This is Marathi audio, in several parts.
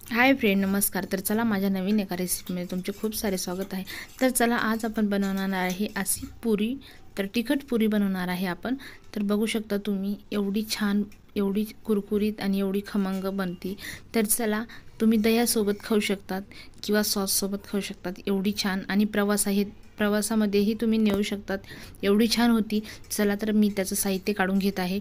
हाय फ्रेंड, नमस्कार. तर चला माझ्या नवीन एका रेसिपीमध्ये तुमचे खूप सारे स्वागत आहे. तर चला आज आपण बनवणार आहे अशी पुरी. तर तिखट पुरी बनवणार आहे आपण. तर बघू शकता तुम्ही एवढी छान, एवढी कुरकुरीत आणि एवढी खमंग बनती. तर चला तुम्ही दह्यासोबत खाऊ शकतात किंवा सॉससोबत खाऊ शकतात. एवढी छान आणि प्रवासामध्येही तुम्ही नेऊ शकतात. एवढी छान होती. चला तर मी त्याचं साहित्य काढून घेत आहे.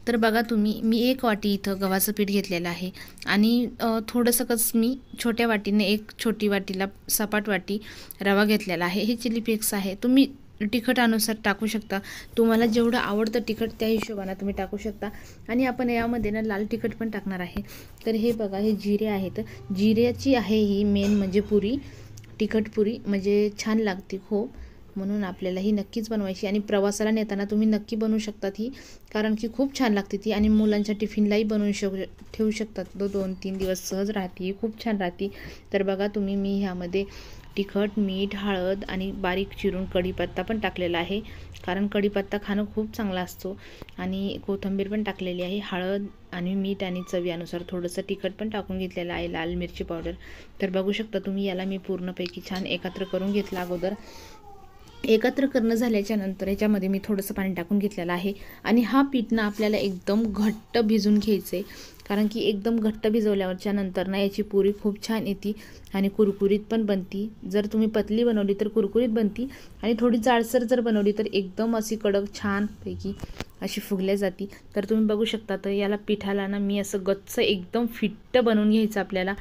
तर बघा तुम्ही, मी 1 वाटी इथं गव्हाचं पीठ घेतलेलं आहे आणि थोडंसं मी छोट्या वाटीने 1 छोटी वाटीला सपाट वाटी रवा घेतलेला आहे. हे चिली फ्लेक्स आहे. तुम्ही तिखटानुसार टाकू शकता. तुम्हाला जेवढं आवडतं तिखट त्या हिशोबाने तुम्ही टाकू शकता. आणि आपण यामध्ये ना लाल तिखट पण टाकणार आहे. तर हे बघा, हे जिरे आहेत. जिऱ्याची आहे ही मेन म्हणजे पुरी, तिखट पुरी म्हणजे छान लागते खूप. म्हणून आपल्याला ही नक्कीच बनवायची आणि प्रवासाला नेताना तुम्ही नक्की बनवू शकतात ही, कारण की खूप छान लागते ती. आणि मुलांच्या टिफिनलाही बनवून ठेवू शकतात. 2-3 दिवस सहज राहते, खूप छान राहते. तर बघा तुम्ही, मी ह्यामध्ये तिखट, मीठ, हळद आणि बारीक चिरून कढीपत्ता पण टाकलेला आहे, कारण कढीपत्ता खाणं खूप चांगला असतो. आणि कोथिंबीर पण टाकलेली आहे. हळद आणि मीठ आणि चवीनुसार थोडंसं तिखट पण टाकून घेतलेलं आहे, लाल मिरची पावडर. तर बघू शकता तुम्ही, याला मी पूर्णपैकी छान एकत्र करून घेतलं अगोदर. एकत्र करणं झाल्याच्या नंतर याच्यामध्ये मी थोडंसं पाणी टाकून घेतलेलं आहे. आणि हा पीठ ना आपल्याला एकदम घट्ट भिजून घ्यायचं आहे, कारण की एकदम घट्ट भिजवल्यावरच्या नंतर ना याची पुरी खूप छान येते आणि कुरकुरीत पण बनती. जर तुम्ही पतली बनवली तर कुरकुरीत बनती, आणि थोडी जाडसर जर बनवली तर एकदम अशी कडक छानपैकी अशी फुगल्या जाती. तर तुम्ही बघू शकता, तर याला पिठाला ना मी असं गच्च एकदम फिट्ट बनवून घ्यायचं आपल्याला.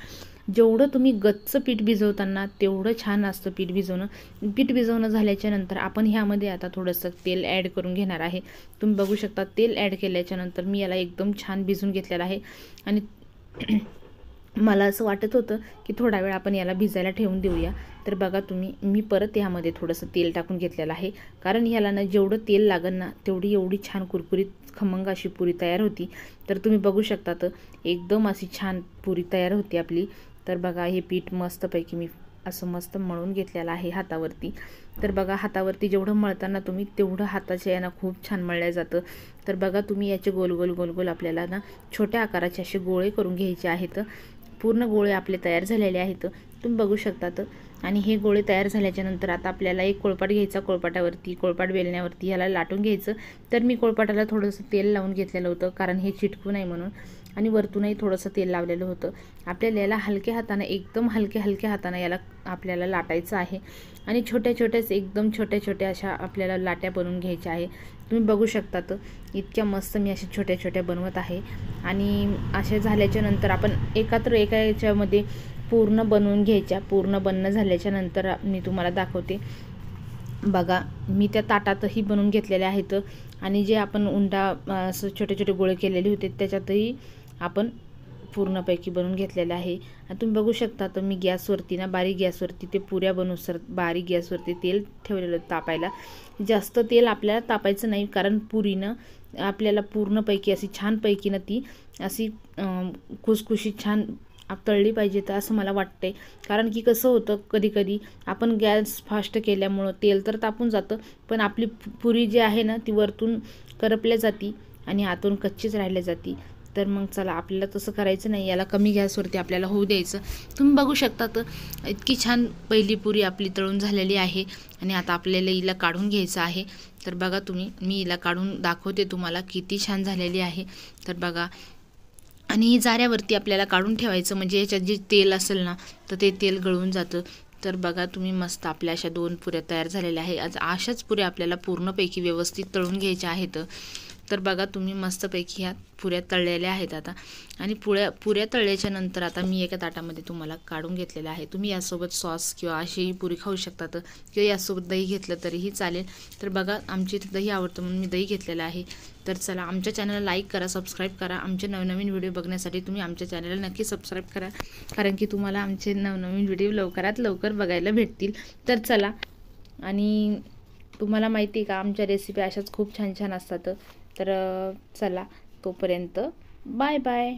जेवढं तुम्ही गच्च पीठ भिजवताना तेवढं छान असतं पीठ भिजवणं. पीठ भिजवणं झाल्याच्या नंतर आपण ह्यामध्ये आता थोडंसं तेल ॲड करून घेणार आहे. तुम्ही बघू शकता, तेल ॲड केल्याच्या नंतर मी याला एकदम छान भिजून घेतलेलं आहे. आणि मला असं वाटत होतं की थोडा वेळ आपण याला भिजायला ठेवून देऊया. तर बघा तुम्ही, मी परत यामध्ये थोडंसं तेल टाकून घेतलेलं आहे, कारण ह्याला ना जेवढं तेल लागेल ना तेवढी एवढी छान कुरकुरीत खमंग अशी पुरी तयार होती. तर तुम्ही बघू शकता, तर एकदम अशी छान पुरी तयार होती आपली. तर बघा, हे पीठ मस्तपैकी मी असं मस्त मळून घेतलेलं आहे हातावरती. तर बघा, हातावरती जेवढं मळताना तुम्ही तेवढं हाताच्या यानं खूप छान मळलं जातं. तर बघा तुम्ही, याचे गोल गोल गोल गोल आपल्याला ना छोट्या आकाराचे असे गोळे करून घ्यायचे आहेत. पूर्ण गोळे आपले तयार झालेले आहेत, तुम्ही बघू शकतात. आणि हे गोळे तयार झाल्याच्या नंतर आता आपल्याला एक कोळपाट घ्यायचा. कोळपाट बेलण्यावरती ह्याला लाटून घ्यायचं. तर मी कोळपाटाला थोडंसं तेल लावून घेतलेलं होतं, कारण हे चिटकू नये म्हणून. आणि वरतूनही थोडंसं तेल लावलेलं होतं. आपल्याला याला हलक्या हाताने, एकदम हलक्या हाताने याला आपल्याला लाटायचं आहे. आणि एकदम छोट्या छोट्या अशा आपल्याला लाट्या बनवून घ्यायच्या आहे. तुम्ही बघू शकतात, इतक्या मस्त मी अशा छोट्या छोट्या बनवत आहे. आणि अशा झाल्याच्या नंतर आपण एका याच्यामध्ये पूर्ण बनवून घ्यायच्या. पूर्ण बनणं झाल्याच्या नंतर मी तुम्हाला दाखवते. बघा, मी त्या ताटातही बनवून घेतलेले आहेत. आणि जे आपण उंडा असं छोटे छोटे गोळे केलेले होते त्याच्यातही आपण पूर्णपैकी बनवून घेतलेलं आहे. आणि तुम्ही बघू शकता, तर मी गॅसवरती ना, बारीक गॅसवरती ते पुऱ्या बनवूसर बारीक गॅसवरती तेल ठेवलेलं तापायला. जास्त तेल आपल्याला तापायचं नाही, कारण पुरीनं आपल्याला पूर्णपैकी अशी छानपैकी ना ती अशी खुसखुशीत छान तळली पाहिजे. तर असं मला वाटतंय, कारण की कसं होतं, कधी कधी आपण गॅस फास्ट केल्यामुळं तेल तर तापून जातं, पण आपली पुरी जी आहे ना ती वरतून करपल्या जाती आणि आतून कच्चीच राहिल्या जाती. तर मग चला, आपल्याला तसं करायचं नाही, याला कमी गॅसवरती आपल्याला होऊ द्यायचं. तुम्ही बघू शकता, तर इतकी छान पहिली पुरी आपली तळून झालेली आहे. आणि आता आपल्याला हिला काढून घ्यायचं आहे. तर बघा तुम्ही, मी हिला काढून दाखवते तुम्हाला किती छान झालेली आहे. तर बघा, आणि ही जाऱ्यावरती आपल्याला काढून ठेवायचं, म्हणजे याच्यात जे तेल असेल ना तर ते तेल गळून जातं. तर बघा तुम्ही, मस्त आपल्या अशा 2 पुऱ्या तयार झालेल्या आहे. आज अशाच पुऱ्या आपल्याला पूर्णपैकी व्यवस्थित तळून घ्यायच्या आहेत. तर बघा तुम्ही, मस्तपैकी ह्या पुऱ्या तळलेल्या आहेत आता. आणि पुऱ्या तळल्याच्या नंतर आता मी एका ताटामध्ये तुम्हाला काढून घेतलेलं आहे. तुम्ही यासोबत सॉस किंवा अशीही पुरी खाऊ शकतात, किंवा यासोबत दही घेतलं तरीही चालेल. तर बघा, आमची इथे दही आवडतं म्हणून मी दही घेतलेलं आहे. तर चला, आमच्या चॅनलला लाईक करा, सबस्क्राईब करा. आमचे नवनवीन व्हिडिओ बघण्यासाठी तुम्ही आमच्या चॅनलला नक्की सबस्क्राईब करा, कारण की तुम्हाला आमचे नवनवीन व्हिडिओ लवकरात लवकर बघायला भेटतील. तर चला, आणि तुम्हाला माहिती आहे का, आमच्या रेसिपी अशाच खूप छान छान असतात. तर चला, तोपर्यंत बाय बाय.